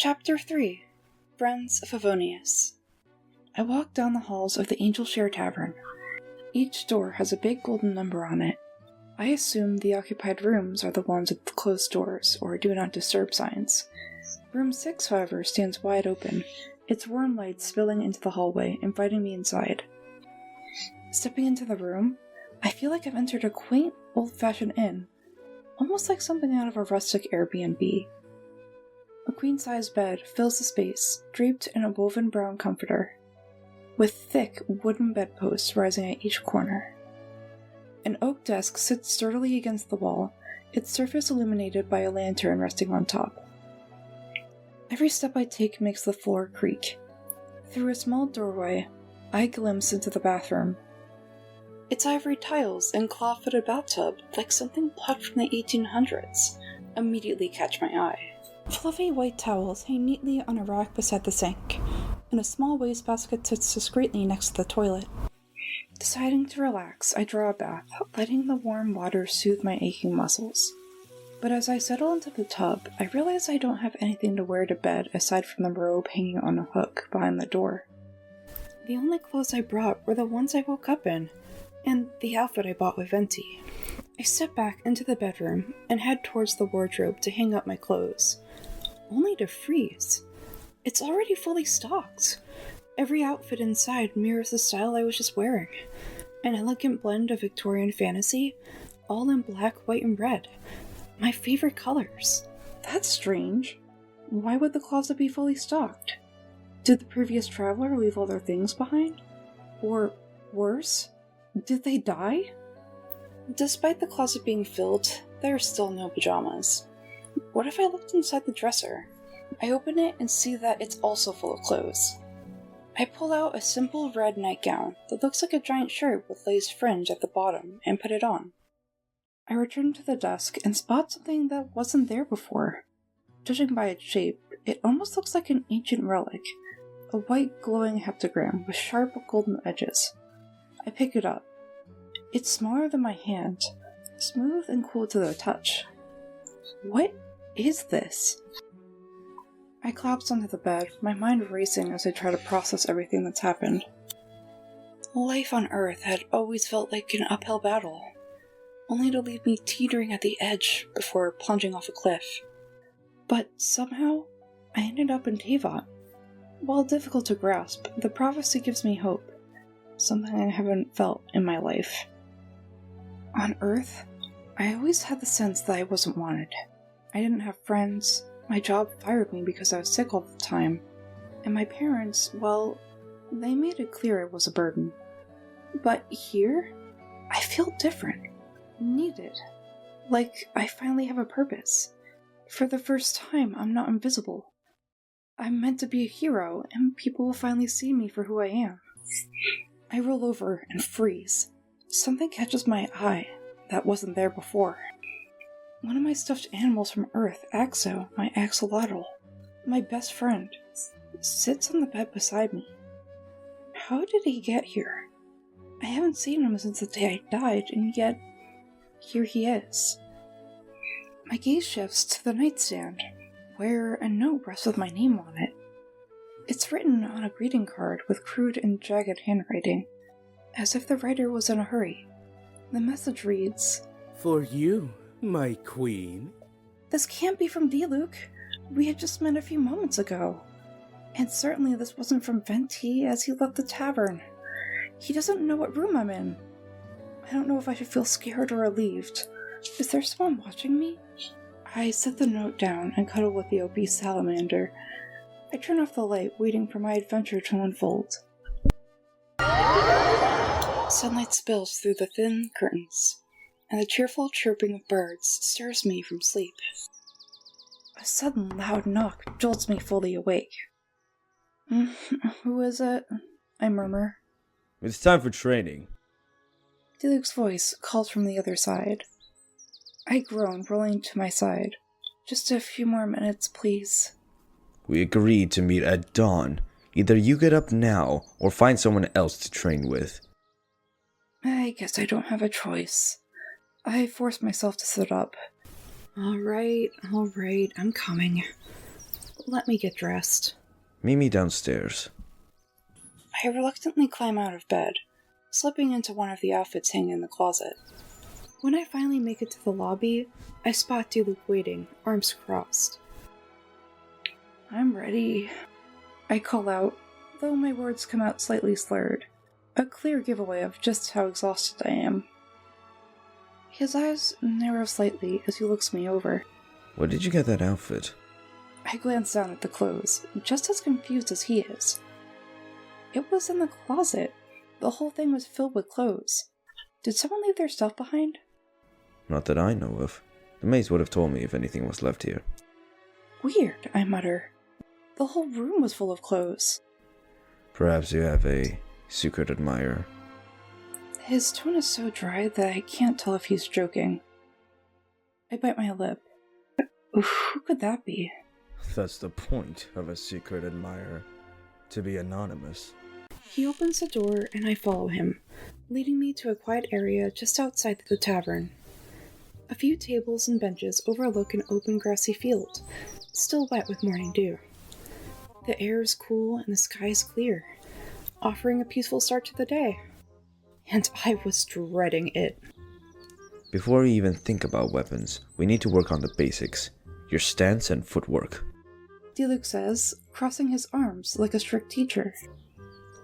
Chapter 3 Friends of Favonious. I walk down the halls of the Angel Share Tavern. Each door has a big golden number on it. I assume the occupied rooms are the ones with the closed doors or do not disturb signs. Room 6, however, stands wide open, its warm light spilling into the hallway, inviting me inside. Stepping into the room, I feel like I've entered a quaint, old-fashioned inn, almost like something out of a rustic Airbnb. A queen-size bed fills the space, draped in a woven brown comforter, with thick wooden bedposts rising at each corner. An oak desk sits sturdily against the wall, its surface illuminated by a lantern resting on top. Every step I take makes the floor creak. Through a small doorway, I glimpse into the bathroom. Its ivory tiles and claw-footed bathtub, like something plucked from the 1800s, immediately catch my eye. Fluffy white towels hang neatly on a rack beside the sink, and a small wastebasket sits discreetly next to the toilet. Deciding to relax, I draw a bath, letting the warm water soothe my aching muscles. But as I settle into the tub, I realize I don't have anything to wear to bed aside from the robe hanging on a hook behind the door. The only clothes I brought were the ones I woke up in, and the outfit I bought with Venti. I step back into the bedroom and head towards the wardrobe to hang up my clothes, only to freeze. It's already fully stocked. Every outfit inside mirrors the style I was just wearing. An elegant blend of Victorian fantasy, all in black, white, and red. My favorite colors. That's strange. Why would the closet be fully stocked? Did the previous traveler leave all their things behind? Or, worse, did they die? Despite the closet being filled, there are still no pajamas. What if I looked inside the dresser? I open it and see that it's also full of clothes. I pull out a simple red nightgown that looks like a giant shirt with lace fringe at the bottom and put it on. I return to the desk and spot something that wasn't there before. Judging by its shape, it almost looks like an ancient relic, a white glowing heptagram with sharp golden edges. I pick it up. It's smaller than my hand, smooth and cool to the touch. What is this? I collapse onto the bed, my mind racing as I try to process everything that's happened. Life on Earth had always felt like an uphill battle, only to leave me teetering at the edge before plunging off a cliff. But somehow, I ended up in Teyvat. While difficult to grasp, the prophecy gives me hope, something I haven't felt in my life. On Earth, I always had the sense that I wasn't wanted. I didn't have friends, my job fired me because I was sick all the time, and my parents, well, they made it clear it was a burden. But here, I feel different, needed, like I finally have a purpose. For the first time, I'm not invisible. I'm meant to be a hero, and people will finally see me for who I am. I roll over and freeze. Something catches my eye that wasn't there before. One of my stuffed animals from Earth, Axo, my axolotl, my best friend, sits on the bed beside me. How did he get here? I haven't seen him since the day I died, and yet, here he is. My gaze shifts to the nightstand, where a note rests with my name on it. It's written on a greeting card with crude and jagged handwriting, as if the writer was in a hurry. The message reads, "For you, my queen." This can't be from Diluc. We had just met a few moments ago. And certainly this wasn't from Venti as he left the tavern. He doesn't know what room I'm in. I don't know if I should feel scared or relieved. Is there someone watching me? I set the note down and cuddle with the obese salamander. I turn off the light, waiting for my adventure to unfold. Sunlight spills through the thin curtains, and the cheerful chirping of birds stirs me from sleep. A sudden loud knock jolts me fully awake. Who is it? I murmur. It's time for training. Diluc's voice calls from the other side. I groan, rolling to my side. Just a few more minutes, please. We agreed to meet at dawn. Either you get up now, or find someone else to train with. I guess I don't have a choice. I force myself to sit up. All right, I'm coming. Let me get dressed. Meet me downstairs. I reluctantly climb out of bed, slipping into one of the outfits hanging in the closet. When I finally make it to the lobby, I spot Diluc waiting, arms crossed. I'm ready, I call out, though my words come out slightly slurred, a clear giveaway of just how exhausted I am. His eyes narrow slightly as he looks me over. Where did you get that outfit? I glance down at the clothes, just as confused as he is. It was in the closet. The whole thing was filled with clothes. Did someone leave their stuff behind? Not that I know of. The maids would have told me if anything was left here. Weird, I mutter. The whole room was full of clothes. Perhaps you have a secret admirer. His tone is so dry that I can't tell if he's joking. I bite my lip. Who could that be? That's the point of a secret admirer. To be anonymous. He opens the door and I follow him, leading me to a quiet area just outside the tavern. A few tables and benches overlook an open grassy field, still wet with morning dew. The air is cool and the sky is clear, offering a peaceful start to the day. And I was dreading it. Before we even think about weapons, we need to work on the basics. Your stance and footwork. Diluc says, crossing his arms like a strict teacher.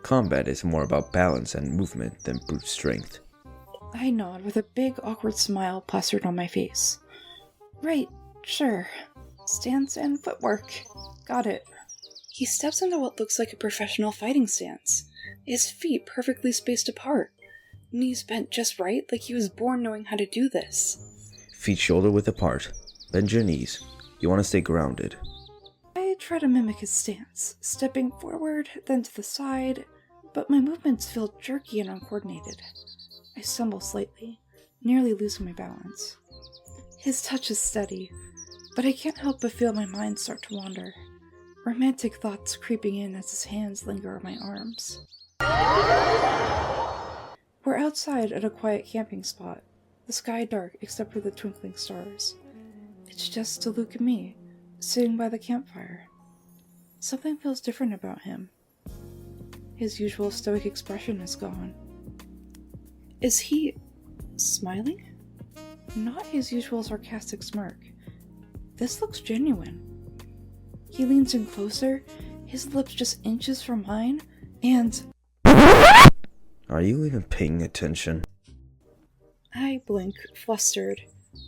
Combat is more about balance and movement than brute strength. I nod with a big, awkward smile plastered on my face. Right, sure. Stance and footwork. Got it. He steps into what looks like a professional fighting stance, his feet perfectly spaced apart, knees bent just right like he was born knowing how to do this. Feet shoulder width apart. Bend your knees. You want to stay grounded. I try to mimic his stance, stepping forward, then to the side, but my movements feel jerky and uncoordinated. I stumble slightly, nearly losing my balance. His touch is steady, but I can't help but feel my mind start to wander, romantic thoughts creeping in as his hands linger on my arms. We're outside at a quiet camping spot, the sky dark except for the twinkling stars. It's just Diluc and me, sitting by the campfire. Something feels different about him. His usual stoic expression is gone. Is he smiling? Not his usual sarcastic smirk. This looks genuine. He leans in closer, his lips just inches from mine, and... Are you even paying attention? I blink, flustered,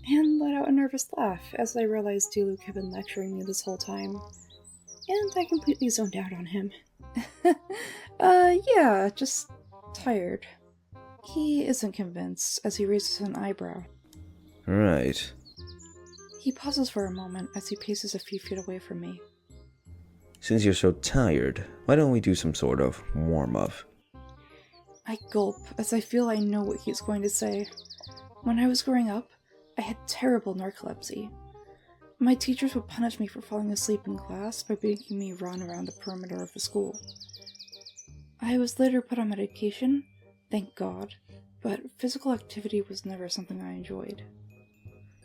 and let out a nervous laugh as I realized Diluc had been lecturing me this whole time. And I completely zoned out on him. Yeah, just tired. He isn't convinced as he raises an eyebrow. Right. He pauses for a moment as he paces a few feet away from me. Since you're so tired, why don't we do some sort of warm-up? I gulp as I feel I know what he's going to say. When I was growing up, I had terrible narcolepsy. My teachers would punish me for falling asleep in class by making me run around the perimeter of the school. I was later put on medication, thank God, but physical activity was never something I enjoyed.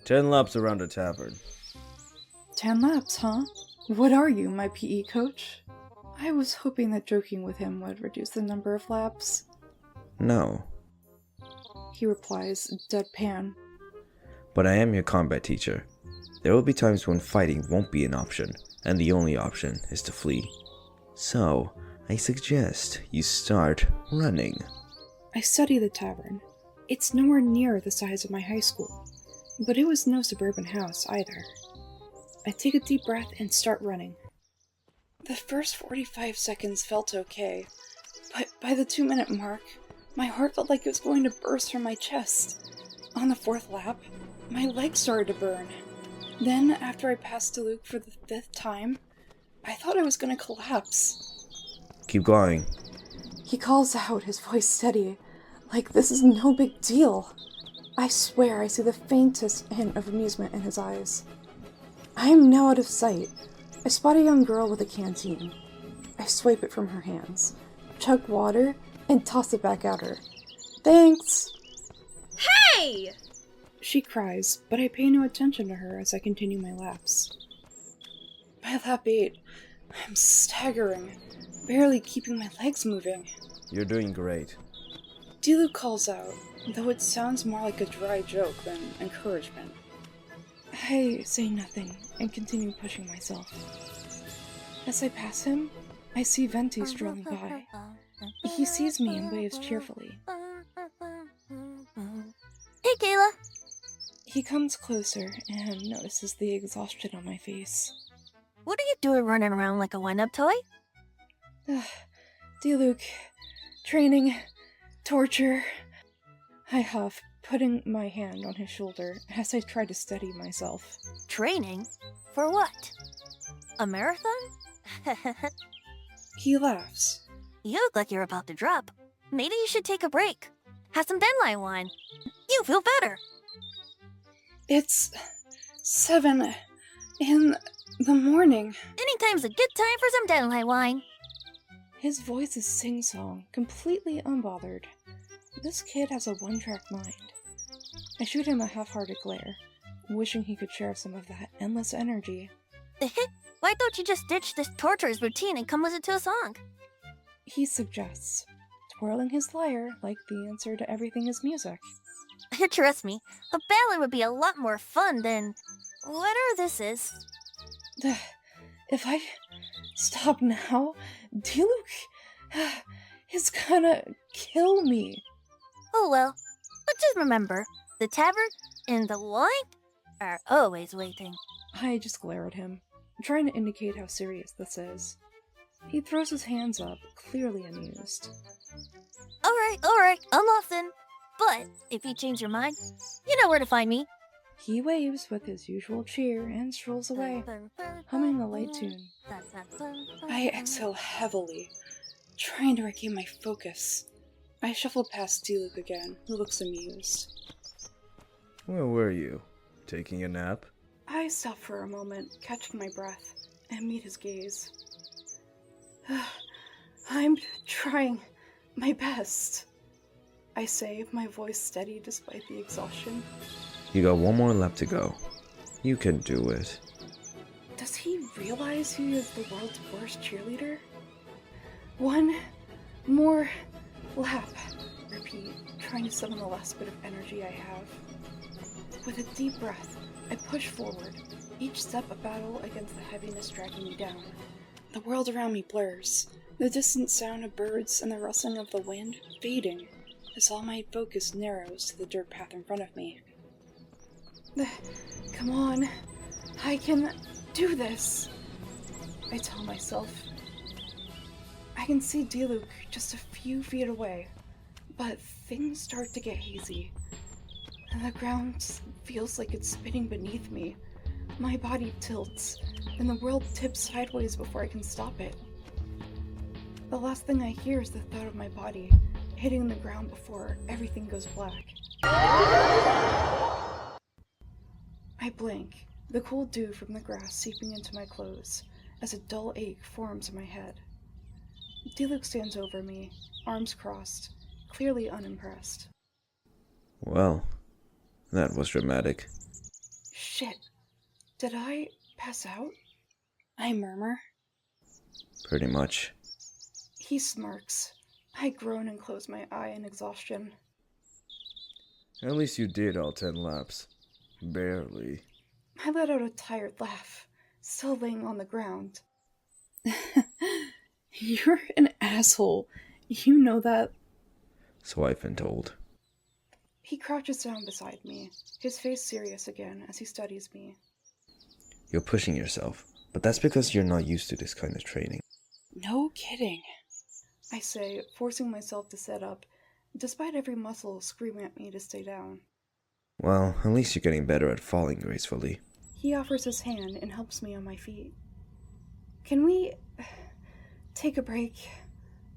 10 laps around the tavern. 10 laps, huh? What are you, my PE coach? I was hoping that joking with him would reduce the number of laps. No. He replies, deadpan. But I am your combat teacher. There will be times when fighting won't be an option, and the only option is to flee. So, I suggest you start running. I study the tavern. It's nowhere near the size of my high school, but it was no suburban house either. I take a deep breath and start running. The first 45 seconds felt okay, but by the 2-minute mark, my heart felt like it was going to burst from my chest. On the 4th lap, my legs started to burn. Then, after I passed Diluc for the 5th time, I thought I was going to collapse. Keep going. He calls out, his voice steady, like this is no big deal. I swear I see the faintest hint of amusement in his eyes. I am now out of sight. I spot a young girl with a canteen. I swipe it from her hands, chug water, and toss it back at her. Thanks! Hey! She cries, but I pay no attention to her as I continue my laps. My lap 8. I'm staggering, barely keeping my legs moving. You're doing great. Diluc calls out, though it sounds more like a dry joke than encouragement. I say nothing and continue pushing myself. As I pass him, I see Venti strolling by. He sees me and waves cheerfully. Hey, Kayla. He comes closer and notices the exhaustion on my face. What are you doing running around like a wind-up toy? Diluc, training, torture. I huff, putting my hand on his shoulder as I try to steady myself. Training? For what? A marathon? He laughs. You look like you're about to drop. Maybe you should take a break. Have some dandelion wine. You feel better. It's 7 in the morning. Anytime's a good time for some dandelion wine. His voice is sing-song, completely unbothered. This kid has a one-track mind. I shoot him a half-hearted glare, wishing he could share some of that endless energy. Why don't you just ditch this torturous routine and come listen to a song? He suggests, twirling his lyre like the answer to everything is music. Trust me, a ballad would be a lot more fun than whatever this is. If I stop now, Diluc is gonna kill me. Oh well, but just remember, the tavern and the wine are always waiting. I just glare at him, trying to indicate how serious this is. He throws his hands up, clearly amused. Alright, I'm off then. But if you change your mind, you know where to find me. He waves with his usual cheer and strolls away, humming a light tune. I exhale heavily, trying to regain my focus. I shuffle past Diluc again, who looks amused. Where were you? Taking a nap? I stop for a moment, catching my breath, and meet his gaze. I'm trying my best, I say, my voice steady despite the exhaustion. You got one more lap to go. You can do it. Does he realize he is the world's worst cheerleader? One more lap, repeat, trying to summon the last bit of energy I have. With a deep breath, I push forward, each step a battle against the heaviness dragging me down. The world around me blurs, the distant sound of birds and the rustling of the wind fading as all my focus narrows to the dirt path in front of me. Come on, I can do this, I tell myself. I can see Diluc just a few feet away, but things start to get hazy, and the ground feels like it's spinning beneath me. My body tilts, and the world tips sideways before I can stop it. The last thing I hear is the thud of my body hitting the ground before everything goes black. I blink, the cool dew from the grass seeping into my clothes, as a dull ache forms in my head. Diluc stands over me, arms crossed, clearly unimpressed. Well, that was dramatic. Shit. Did I pass out? I murmur. Pretty much. He smirks. I groan and close my eye in exhaustion. At least you did all 10 laps. Barely. I let out a tired laugh, still laying on the ground. You're an asshole. You know that. So I've been told. He crouches down beside me, his face serious again as he studies me. You're pushing yourself, but that's because you're not used to this kind of training. No kidding, I say, forcing myself to sit up, despite every muscle screaming at me to stay down. Well, at least you're getting better at falling gracefully. He offers his hand and helps me on my feet. Can we take a break?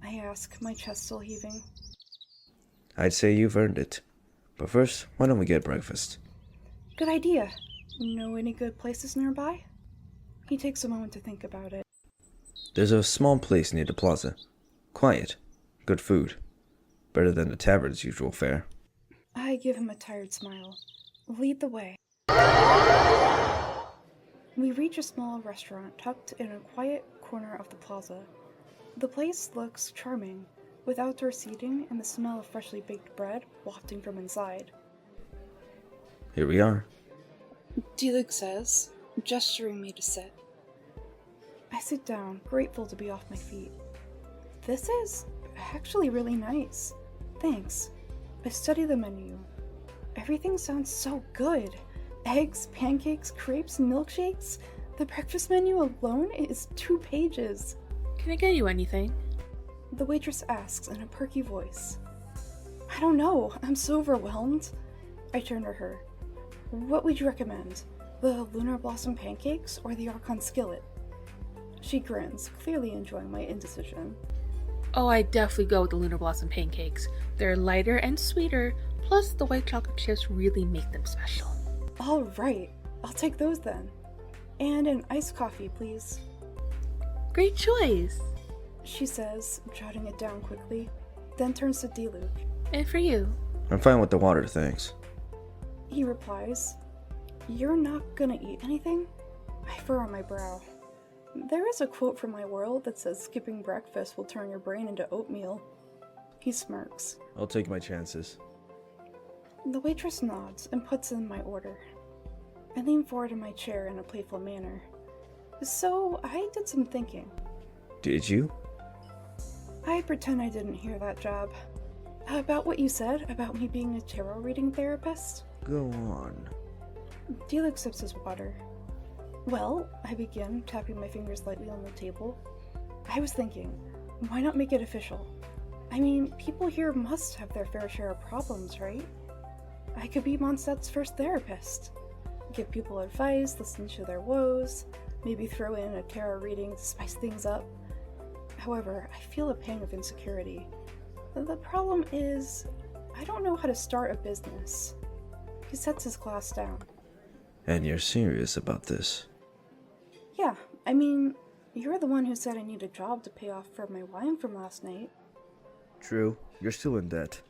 I ask, my chest still heaving. I'd say you've earned it. But first, why don't we get breakfast? Good idea. Know any good places nearby? He takes a moment to think about it. There's a small place near the plaza. Quiet. Good food. Better than the tavern's usual fare. I give him a tired smile. Lead the way. We reach a small restaurant tucked in a quiet corner of the plaza. The place looks charming, with outdoor seating and the smell of freshly baked bread wafting from inside. Here we are. Diluc says, gesturing me to sit. I sit down, grateful to be off my feet. This is actually really nice. Thanks. I study the menu. Everything sounds so good. Eggs, pancakes, crepes, milkshakes. The breakfast menu alone is 2 pages. Can I get you anything? The waitress asks in a perky voice. I don't know. I'm so overwhelmed. I turn to her. What would you recommend? The Lunar Blossom pancakes or the Archon skillet? She grins, clearly enjoying my indecision. Oh, I'd definitely go with the Lunar Blossom pancakes. They're lighter and sweeter, plus the white chocolate chips really make them special. All right, I'll take those then. And an iced coffee, please. Great choice! She says, jotting it down quickly, then turns to Diluc. And for you? I'm fine with the water, thanks. He replies, You're not gonna eat anything? I furrow my brow. There is a quote from my world that says skipping breakfast will turn your brain into oatmeal. He smirks. I'll take my chances. The waitress nods and puts in my order. I lean forward in my chair in a playful manner. So, I did some thinking. Did you? I pretend I didn't hear that job. About what you said about me being a tarot reading therapist? Go on. Diluc sips his water. Well, I begin, tapping my fingers lightly on the table. I was thinking, why not make it official? I mean, people here must have their fair share of problems, right? I could be Mondstadt's first therapist. Give people advice, listen to their woes, maybe throw in a tarot reading to spice things up. However, I feel a pang of insecurity. The problem is, I don't know how to start a business. He sets his glass down. And you're serious about this? Yeah, I mean, you're the one who said I need a job to pay off for my wine from last night. True, you're still in debt.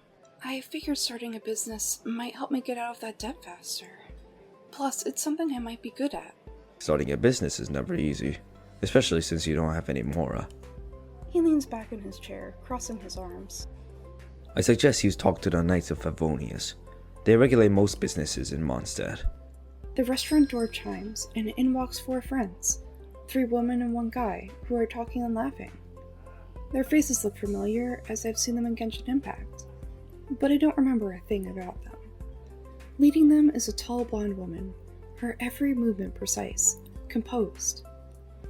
I figured starting a business might help me get out of that debt faster. Plus, it's something I might be good at. Starting a business is never easy, especially since you don't have any mora. He leans back in his chair, crossing his arms. I suggest you talk to the Knights of Favionous. They regulate most businesses in Mondstadt. The restaurant door chimes, and in walks 4 friends. 3 women and 1 guy, who are talking and laughing. Their faces look familiar, as I've seen them in Genshin Impact, but I don't remember a thing about them. Leading them is a tall blonde woman, her every movement precise, composed.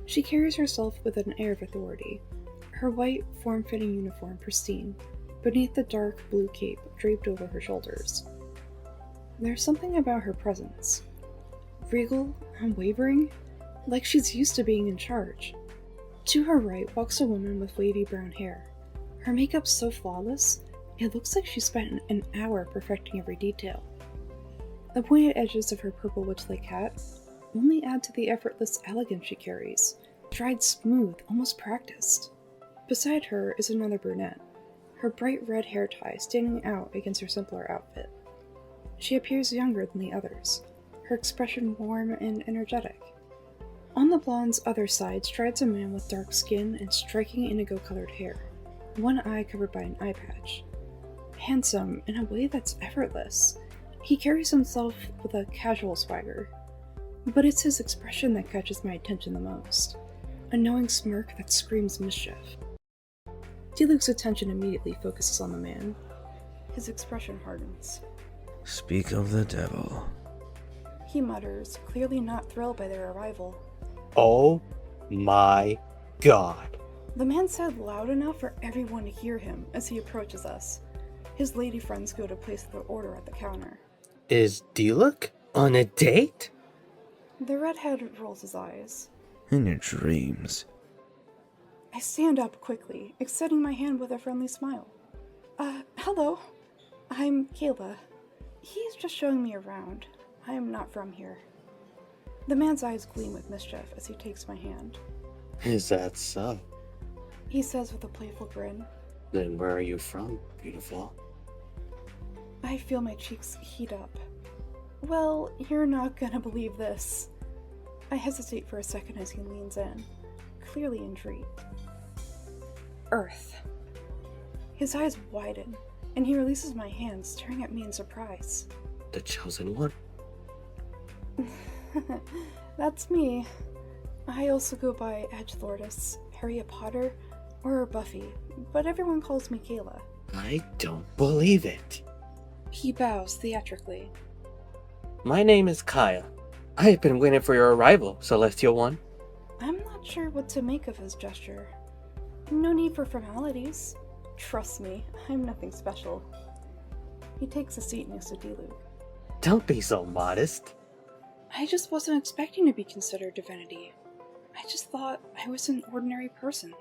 She carries herself with an air of authority, her white, form-fitting uniform pristine, beneath the dark blue cape draped over her shoulders. There's something about her presence. Regal, unwavering, like she's used to being in charge. To her right walks a woman with wavy brown hair. Her makeup's so flawless, it looks like she spent an hour perfecting every detail. The pointed edges of her purple witch-like hat only add to the effortless elegance she carries, dried smooth, almost practiced. Beside her is another brunette, her bright red hair tie standing out against her simpler outfit. She appears younger than the others, her expression warm and energetic. On the blonde's other side strides a man with dark skin and striking indigo-colored hair, one eye covered by an eye patch. Handsome in a way that's effortless, he carries himself with a casual swagger. But it's his expression that catches my attention the most, a knowing smirk that screams mischief. Diluc's attention immediately focuses on the man. His expression hardens. Speak of the devil. He mutters, clearly not thrilled by their arrival. Oh my god. The man said loud enough for everyone to hear him as he approaches us. His lady friends go to place their order at the counter. Is Diluc on a date? The redhead rolls his eyes. In your dreams. I stand up quickly, extending my hand with a friendly smile. Hello. I'm Kayla. He's just showing me around. I am not from here. The man's eyes gleam with mischief as he takes my hand. Is that so? He says with a playful grin. Then where are you from, beautiful? I feel my cheeks heat up. Well, you're not gonna believe this. I hesitate for a second as he leans in, clearly intrigued. Earth. His eyes widen, and he releases my hand, staring at me in surprise. The chosen one? That's me. I also go by Edgelordess, Harriet Potter, or Buffy, but everyone calls me Kayla. I don't believe it. He bows theatrically. My name is Kaya. I have been waiting for your arrival, Celestial One. I'm not sure what to make of his gesture. No need for formalities. Trust me, I'm nothing special. He takes a seat next to Diluc. Don't be so modest. I just wasn't expecting to be considered divinity. I just thought I was an ordinary person.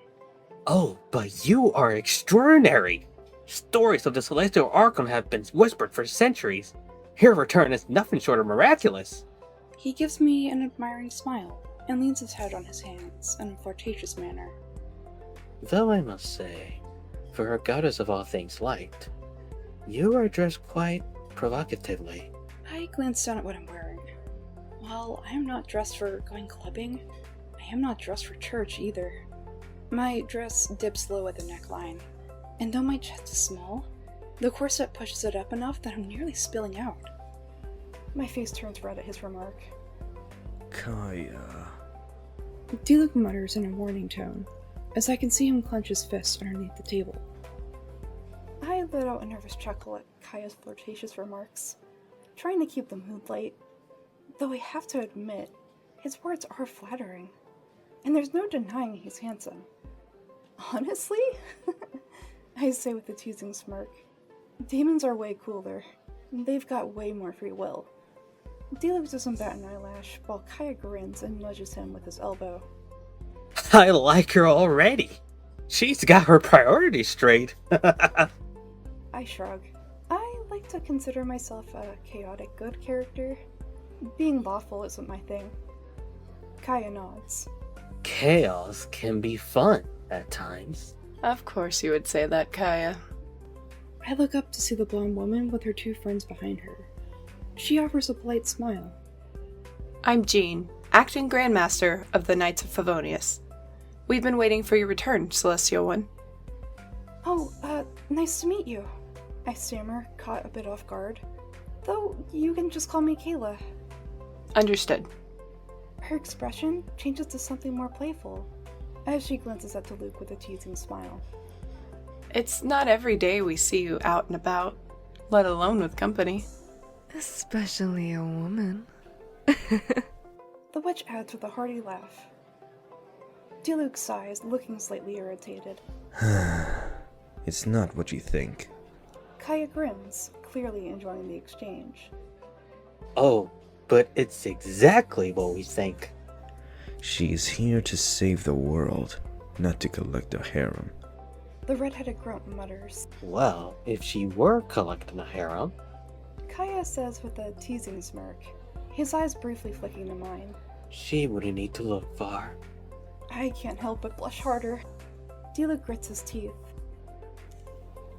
Oh, but you are extraordinary! Stories of the Celestial Archon have been whispered for centuries. Your return is nothing short of miraculous. He gives me an admiring smile and leans his head on his hands in a flirtatious manner. Though I must say, for a goddess of all things light, you are dressed quite provocatively. I glance down at what I'm wearing. While I am not dressed for going clubbing, I am not dressed for church either. My dress dips low at the neckline, and though my chest is small, the corset pushes it up enough that I'm nearly spilling out. My face turns red at his remark. Kaya. Diluc mutters in a warning tone, as I can see him clench his fists underneath the table. I let out a nervous chuckle at Kaya's flirtatious remarks, trying to keep the mood light. Though I have to admit, his words are flattering, and there's no denying he's handsome. Honestly? I say with a teasing smirk. Demons are way cooler. They've got way more free will. Diluc doesn't bat an eyelash, while Kaya grins and nudges him with his elbow. I like her already. She's got her priorities straight. I shrug. I like to consider myself a chaotic good character. Being lawful isn't my thing. Kaya nods. Chaos can be fun at times. Of course you would say that, Kaya. I look up to see the blonde woman with her two friends behind her. She offers a polite smile. I'm Jean, acting Grandmaster of the Knights of Favonious. We've been waiting for your return, Celestial One. Oh, nice to meet you. I stammer, caught a bit off guard. Though, you can just call me Kayla. Understood. Her expression changes to something more playful, as she glances at Diluc with a teasing smile. It's not every day we see you out and about, let alone with company. Especially a woman. The witch adds with a hearty laugh. Diluc sighs, looking slightly irritated. It's not what you think. Kaya grins, clearly enjoying the exchange. Oh, but it's exactly what we think. She is here to save the world, not to collect a harem. The red-headed grunt mutters. Well, if she were collecting a harem, Kaya says with a teasing smirk, his eyes briefly flicking to mine. she wouldn't need to look far. I can't help but blush harder. Diluc grits his teeth.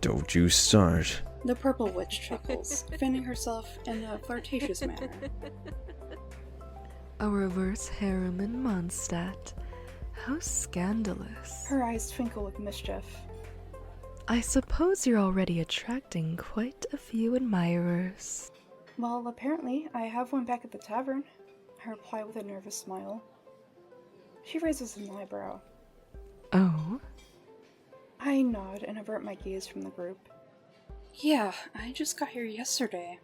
Don't you start. The purple witch chuckles, fanning herself in a flirtatious manner. A reverse harem in Mondstadt. How scandalous. Her eyes twinkle with mischief. I suppose you're already attracting quite a few admirers. Well, apparently, I have one back at the tavern. I reply with a nervous smile. She raises an eyebrow. Oh? I nod and avert my gaze from the group. Yeah, I just got here yesterday,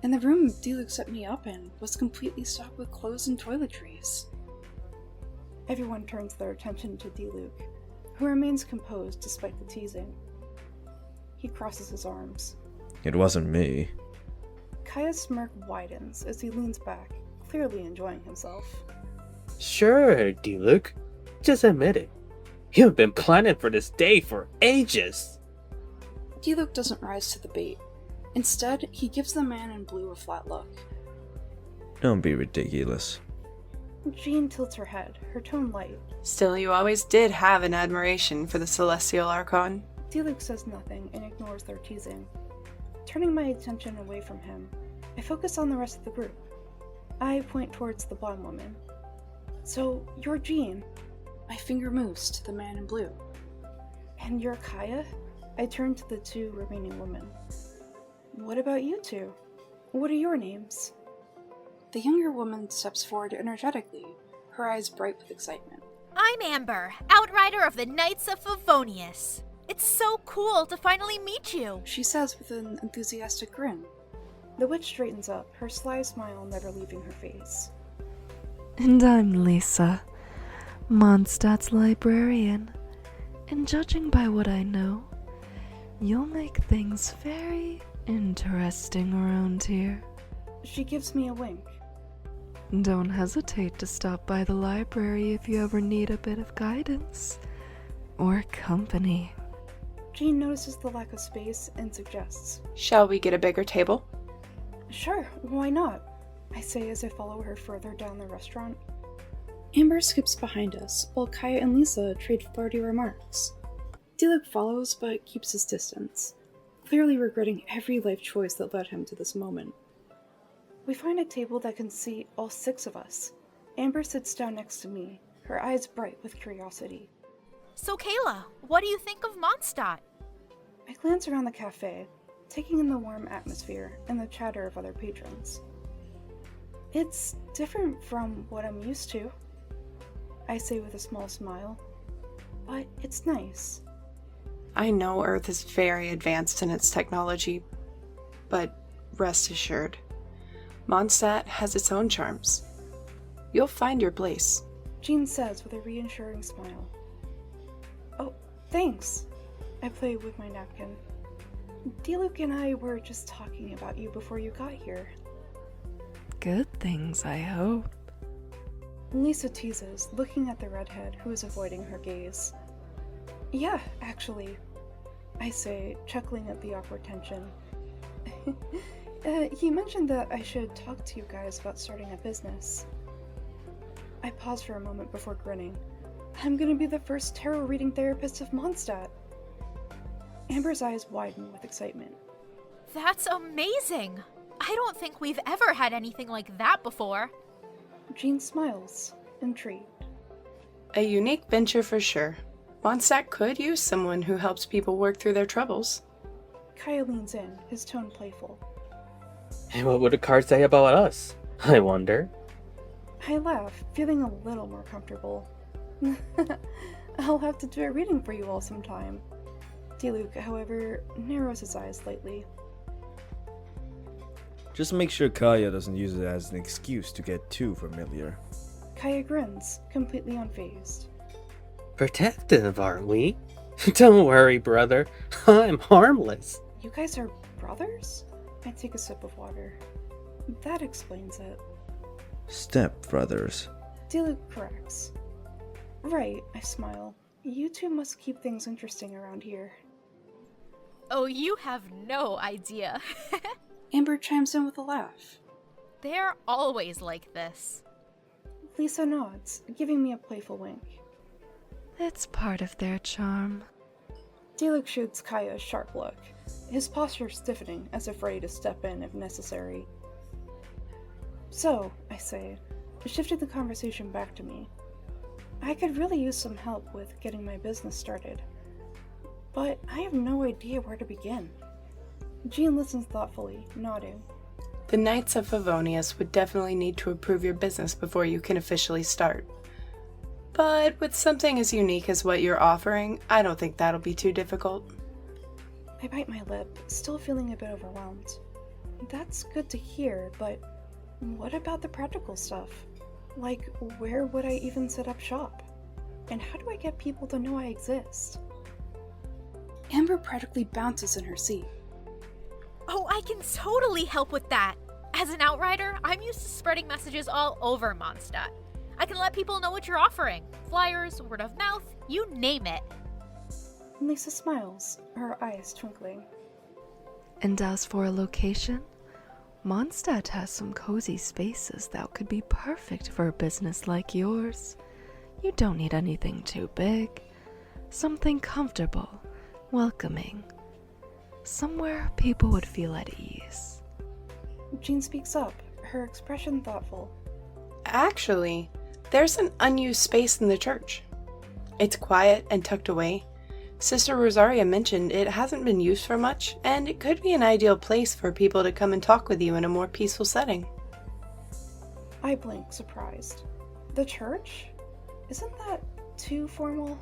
and the room Diluc set me up in was completely stocked with clothes and toiletries. Everyone turns their attention to Diluc, who remains composed despite the teasing. He crosses his arms. It wasn't me. Kaya's smirk widens as he leans back, clearly enjoying himself. Sure, Diluc. Just admit it. You've been planning for this day for ages. Diluc doesn't rise to the bait. Instead, he gives the man in blue a flat look. Don't be ridiculous. Jean tilts her head, her tone light. Still, you always did have an admiration for the Celestial Archon. Diluc says nothing and ignores their teasing. Turning my attention away from him, I focus on the rest of the group. I point towards the blonde woman. So, you're Jean. My finger moves to the man in blue. And you're Kaya? I turn to the two remaining women. What about you two? What are your names? The younger woman steps forward energetically, her eyes bright with excitement. I'm Amber, outrider of the Knights of Favionous. It's so cool to finally meet you, She says with an enthusiastic grin. The witch straightens up, her sly smile never leaving her face. And I'm Lisa, Mondstadt's librarian. And judging by what I know, you'll make things very interesting around here. She gives me a wink. Don't hesitate to stop by the library if you ever need a bit of guidance or company. Jean notices the lack of space and suggests. Shall we get a bigger table? Sure, why not? I say as I follow her further down the restaurant. Amber skips behind us, while Kaya and Lisa trade flirty remarks. Dilip follows, but keeps his distance, clearly regretting every life choice that led him to this moment. We find a table that can seat all 6 of us. Amber sits down next to me, her eyes bright with curiosity. So Kayla, what do you think of Mondstadt? I glance around the cafe, taking in the warm atmosphere and the chatter of other patrons. It's different from what I'm used to, I say with a small smile, but it's nice. I know Earth is very advanced in its technology, but rest assured, Mondstadt has its own charms. You'll find your place. Jean says with a reassuring smile. Oh, thanks. I play with my napkin. Diluc and I were just talking about you before you got here. Good things, I hope. Lisa teases, looking at the redhead who is avoiding her gaze. Yeah, actually, I say, chuckling at the awkward tension. He mentioned that I should talk to you guys about starting a business. I pause for a moment before grinning. I'm gonna be the first tarot reading therapist of Mondstadt. Amber's eyes widen with excitement. That's amazing! I don't think we've ever had anything like that before. Jean smiles, intrigued. A unique venture for sure. Mondstadt could use someone who helps people work through their troubles. Kaya leans in, his tone playful. And what would the card say about us? I wonder. I laugh, feeling a little more comfortable. I'll have to do a reading for you all sometime. Diluc, however, narrows his eyes slightly. Just make sure Kaya doesn't use it as an excuse to get too familiar. Kaya grins, completely unfazed. Protective, aren't we? Don't worry, brother. I'm harmless. You guys are brothers? I take a sip of water. That explains it. Step brothers. Diluc corrects. Right, I smile. You two must keep things interesting around here. Oh, you have no idea. Amber chimes in with a laugh. They're always like this. Lisa nods, giving me a playful wink. It's part of their charm. Diluc shoots Kaya a sharp look, his posture stiffening as if ready to step in if necessary. So, I say, shifting the conversation back to me. I could really use some help with getting my business started, but I have no idea where to begin. Jean listens thoughtfully, nodding. The Knights of Favonious would definitely need to approve your business before you can officially start. But with something as unique as what you're offering, I don't think that'll be too difficult. I bite my lip, still feeling a bit overwhelmed. That's good to hear, but what about the practical stuff? Like, where would I even set up shop? And how do I get people to know I exist? Amber practically bounces in her seat. Oh, I can totally help with that. As an outrider, I'm used to spreading messages all over Mondstadt. I can let people know what you're offering. Flyers, word of mouth, you name it. Lisa smiles, her eyes twinkling. And as for a location, Mondstadt has some cozy spaces that could be perfect for a business like yours. You don't need anything too big. Something comfortable, welcoming. Somewhere people would feel at ease. Jean speaks up, her expression thoughtful. Actually, There's an unused space in the church. It's quiet and tucked away. Sister Rosaria mentioned it hasn't been used for much, and it could be an ideal place for people to come and talk with you in a more peaceful setting. I blink, surprised. The church? Isn't that too formal?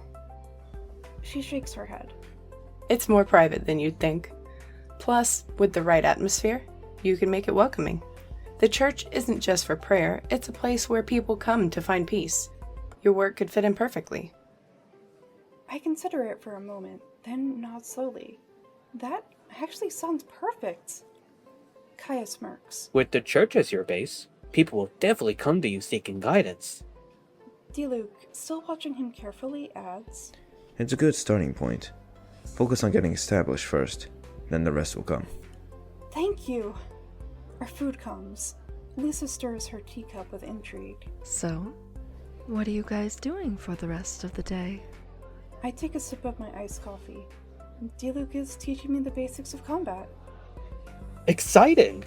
She shakes her head. It's more private than you'd think. Plus, with the right atmosphere, you can make it welcoming. The church isn't just for prayer, it's a place where people come to find peace. Your work could fit in perfectly. I consider it for a moment, then nod slowly. That actually sounds perfect. Kaya smirks. With the church as your base, people will definitely come to you seeking guidance. Diluc, still watching him carefully, adds, It's a good starting point. Focus on getting established first, then the rest will come. Thank you. Our food comes. Lisa stirs her teacup with intrigue. So, what are you guys doing for the rest of the day? I take a sip of my iced coffee. Diluc is teaching me the basics of combat. Exciting!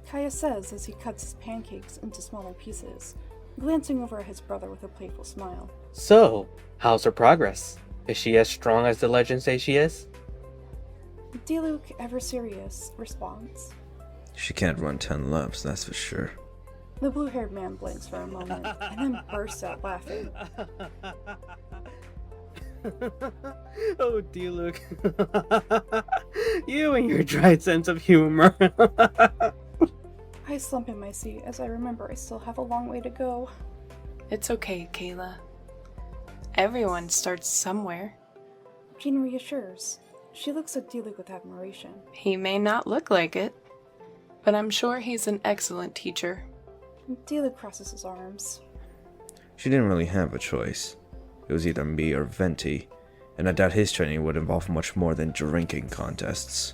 Kaya says as he cuts his pancakes into smaller pieces, glancing over at his brother with a playful smile. So, how's her progress? Is she as strong as the legends say she is? Diluc, ever serious, responds. She can't run 10 laps, that's for sure. The blue-haired man blinks for a moment, and then bursts out laughing. Oh, Diluc. You and your dry sense of humor. I slump in my seat as I remember I still have a long way to go. It's okay, Kayla. Everyone starts somewhere. Jean reassures. She looks at Diluc with admiration. He may not look like it, but I'm sure he's an excellent teacher. Diluc crosses his arms. She didn't really have a choice. It was either me or Venti, and I doubt his training would involve much more than drinking contests.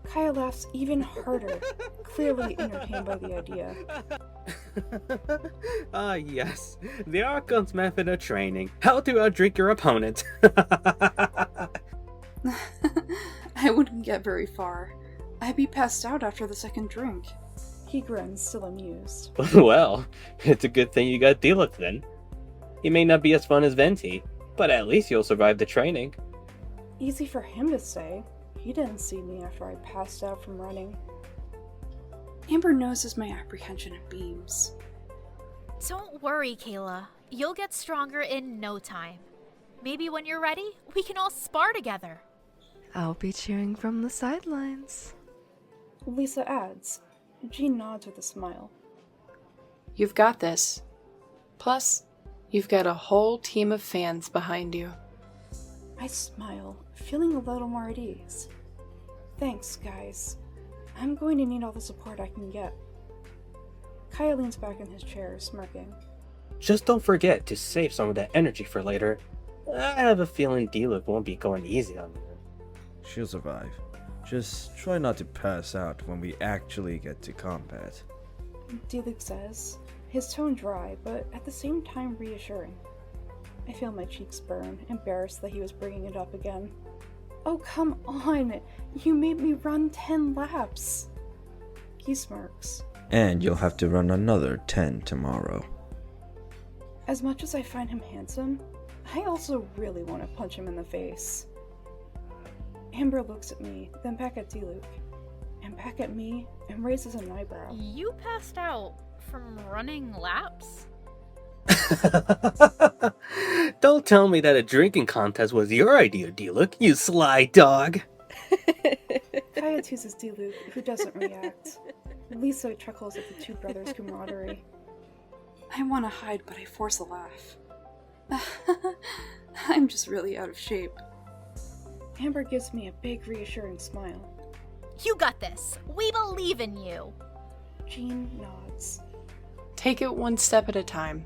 Kaya laughs even harder, clearly entertained by the idea. Ah, yes. The Archon's method of training. How to outdrink your opponent. I wouldn't get very far. I'd be passed out after the second drink. He grins, still amused. Well, it's a good thing you got Diluc then. He may not be as fun as Venti, but at least you'll survive the training. Easy for him to say. He didn't see me after I passed out from running. Amber noses my apprehension and beams. Don't worry, Kayla. You'll get stronger in no time. Maybe when you're ready, we can all spar together. I'll be cheering from the sidelines. Lisa adds. Jean nods with a smile. You've got this. Plus, you've got a whole team of fans behind you. I smile, feeling a little more at ease. Thanks, guys. I'm going to need all the support I can get. Kaya leans back in his chair, smirking. Just don't forget to save some of that energy for later. I have a feeling Diluc won't be going easy on you. She'll survive. Just try not to pass out when we actually get to combat. Diluc says, his tone dry, but at the same time reassuring. I feel my cheeks burn, embarrassed that he was bringing it up again. Oh, come on! You made me run 10 laps! He smirks. And you'll have to run another 10 tomorrow. As much as I find him handsome, I also really want to punch him in the face. Amber looks at me, then back at Diluc, and back at me, and raises an eyebrow. You passed out from running laps? Don't tell me that a drinking contest was your idea, Diluc, you sly dog. Kaya teases Diluc, who doesn't react. Lisa chuckles at the two brothers' camaraderie. I want to hide, but I force a laugh. I'm just really out of shape. Amber gives me a big, reassuring smile. You got this. We believe in you. Jean nods. Take it one step at a time.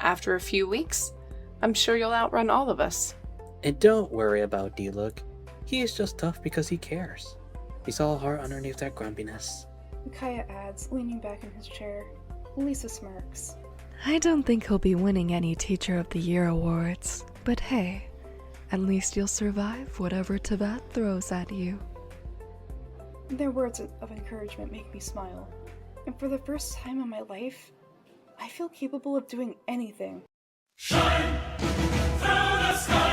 After a few weeks, I'm sure you'll outrun all of us. And don't worry about Diluc. He is just tough because he cares. He's all heart underneath that grumpiness. Kaya adds, leaning back in his chair. Lisa smirks. I don't think he'll be winning any Teacher of the Year awards, but hey, at least you'll survive whatever Tibet throws at you. Their words of encouragement make me smile. And for the first time in my life, I feel capable of doing anything. Shine through the sky.